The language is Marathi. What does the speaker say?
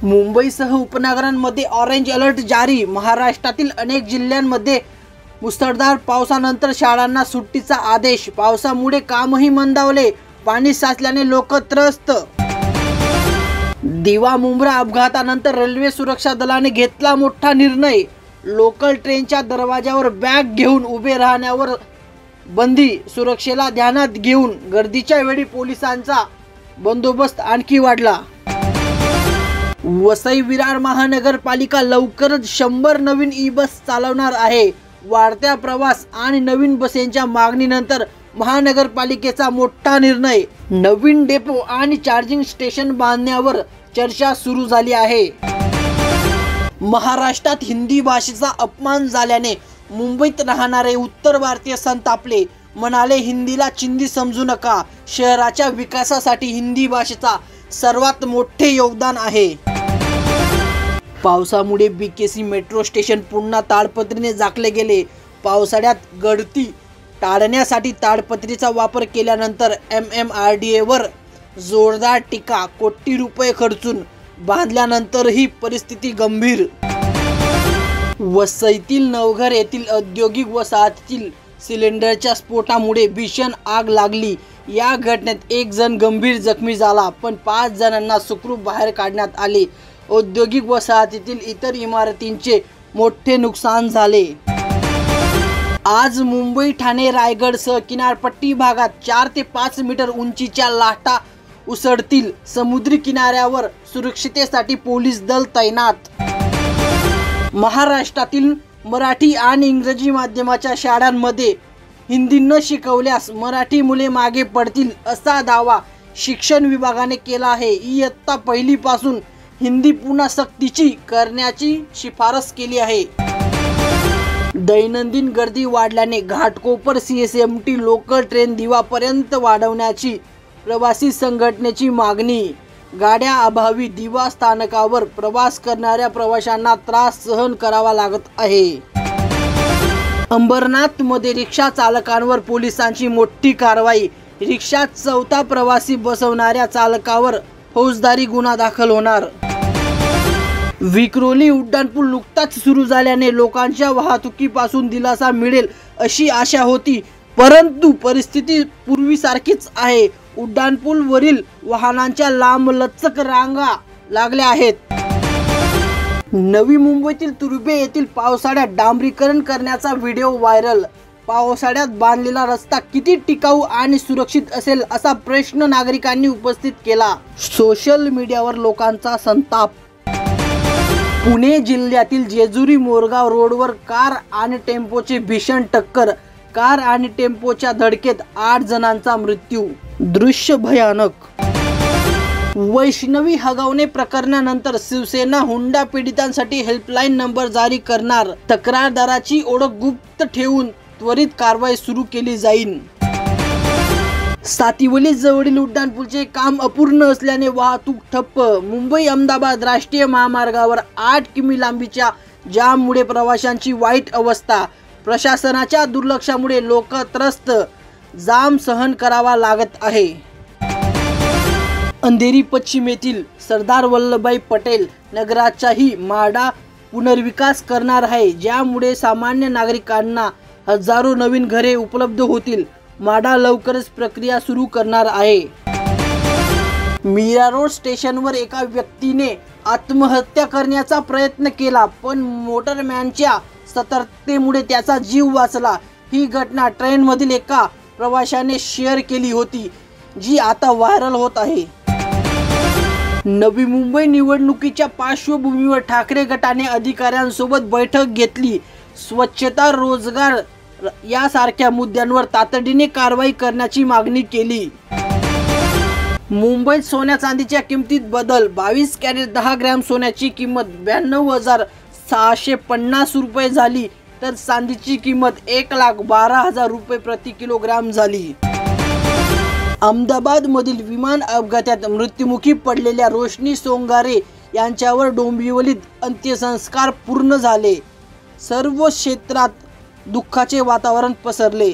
मुंबईसह उपनगरांमध्ये ऑरेंज अलर्ट जारी। महाराष्ट्रातील अनेक जिल्ह्यांमध्ये मुसळधार पावसानंतर शाळांना सुट्टीचा आदेश। पावसामुळे कामही मंदावले, पाणी साचल्याने लोक त्रस्त। दिवा मुंब्रा अपघातानंतर रेल्वे सुरक्षा दलाने घेतला मोठा निर्णय। लोकल ट्रेनच्या दरवाजावर बॅग घेऊन उभे राहण्यावर बंदी। सुरक्षेला ध्यानात घेऊन गर्दीच्या वेळी पोलिसांचा बंदोबस्त आणखी वाढला। वसई विरार महानगरपालिका लवकरच 100 नवीन ई-बस चालवणार आहे। वाढत्या प्रवास आणि नवीन बसेंच्या मागणीनंतर महानगरपालिकेचा मोठा निर्णय। नवीन डेपो आणि चार्जिंग स्टेशन बांधण्यावर चर्चा सुरू झाली आहे। महाराष्ट्रात हिंदी भाषेचा अपमान झाल्याने मुंबईत राहणारे उत्तर भारतीय संतापले। म्हणाले, हिंदीला चिंदी समजू नका, शहराच्या विकासासाठी हिंदी भाषेचा सर्वात मोठे योगदान आहे। पावसामुळे बीकेसी मेट्रो स्टेशन पुन्हा ताडपत्रीने झाकले गेले। पावसाळ्यात गळती टाळण्यासाठी ताडपत्रीचा वापर केल्यानंतर MMRDA वर जोरदार टीका। कोटी रुपये खर्चून बांधल्यानंतरही परिस्थिती गंभीर। वसईतील नवघर येथील औद्योगिक वसाहतीतील सिलेंडरच्या स्फोटामुळे भीषण आग लागली। या घटनेत एक जण गंभीर जखमी झाला, पण 5 जणांना सुखरूप बाहेर काढण्यात आले। औद्योगिक वसाहतीतील इतर इमारतींचे मोठे नुकसान झाले। आज मुंबई, ठाणे, रायगडसह किनारपट्टी भागात 4 ते 5 मीटर उंचीच्या लाटा उसळतील। समुद्री किनाऱ्यावर सुरक्षिततेसाठी पोलीस दल तैनात। महाराष्ट्रातील मराठी आणि इंग्रजी माध्यमाच्या शाळांमध्ये हिंदी न शिकवल्यास मराठी मुले मागे पडतील, असा दावा शिक्षण विभागाने केला आहे। इयत्ता 1ली पासून हिंदी पुन्हा सक्तीची करण्याची शिफारस केली आहे। दैनंदिन गर्दी वाढल्याने घाटकोपर CSMT लोकल ट्रेन दिवापर्यंत वाढवण्याची प्रवासी संघटनेची मागणी। गाड्या अभावी दिवा स्थानकावर प्रवास करणाऱ्या प्रवाशांना त्रास सहन करावा लागत आहे। अंबरनाथमध्ये रिक्षा चालकांवर पोलिसांची मोठी कारवाई। रिक्षात 4था प्रवासी बसवणाऱ्या चालकावर फौजदारी गुन्हा दाखल होणार। विक्रोली उड्डाणपूल नुकताच सुरू झाल्याने लोकांच्या वाहतुकीपासून दिलासा मिळेल अशी आशा होती, परंतु परिस्थिती पूर्वीसारखीच आहे। उड्डाणपूलवरील वाहनांच्या लांबलचक रांगा लागल्या आहेत। नवी मुंबईतील तुर्भे येथील पावसाळ्यात डांबरीकरण करण्याचा व्हिडिओ व्हायरल। पावसाळ्यात बांधलेला रस्ता किती टिकाऊ आणि सुरक्षित असेल असा प्रश्न नागरिकांनी उपस्थित केला। सोशल मीडियावर लोकांचा संताप। पुणे जिल्ह्यातील जेजुरी मोरगाव रोडवर कार आणि टेम्पोची भीषण टक्कर। कार आणि टेम्पोच्या धडकेत 8 जणांचा मृत्यू। दृश्य भयानक। वैष्णवी हगवणे प्रकरणानंतर शिवसेना हुंडा पीडितांसाठी हेल्पलाईन नंबर जारी करणार। तक्रारदाराची ओळख गुप्त ठेवून त्वरित कारवाई सुरू केली जाईल। सातिवली जवळील उड्डाणपूलचे काम अपूर्ण असल्याने वाहतूक ठप्प। मुंबई अहमदाबाद राष्ट्रीय महामार्गावर 8 किमी लांबीच्या जाममुळे प्रवाशांची वाईट अवस्था। प्रशासनाच्या दुर्लक्षामुळे लोक त्रस्त, जाम सहन करावा लागत आहे। अंधेरी पश्चिम येथील सरदार वल्लभभाई पटेल नगराचाही माडा पुनर्विकास करणार आहे, ज्यामुळे सामान्य नागरिकांना हजारो नवीन घरे उपलब्ध होतील। माडा लवकरच प्रक्रिया सुरू करणार आहे। मीरा रोड स्टेशनवर एका व्यक्तीने आत्महत्या करण्याचा प्रयत्न केला, पण मोटरमॅनच्या सतर्कतेमुळे त्याचा जीव वाचला। ही घटना ट्रेनमधील एका प्रवाशाने शेअर केली होती, जी आता व्हायरल होत आहे। नवी मुंबई निवडणुकीच्या पार्श्वभूमीवर ठाकरे गटाने अधिकाऱ्यांसोबत बैठक घेतली। स्वच्छता, रोजगार यासारख्या मुद्द्यांवर तातडीने कारवाई करण्याची मागणी केली। मुंबईत सोन्या चांदीच्या किमतीत बदल। 22 कॅरेट 10 ग्रॅम सोन्याची किंमत 92,650 रुपये झाली, तर चांदीची किंमत 1,12,000 रुपये प्रति किलोग्राम झाली। अहमदाबादमधील विमान अपघातात मृत्युमुखी पडलेल्या रोशनी सोंगारे यांच्यावर डोंबिवलीत अंत्यसंस्कार पूर्ण झाले। सर्व क्षेत्रात दुःखाचे वातावरण पसरले।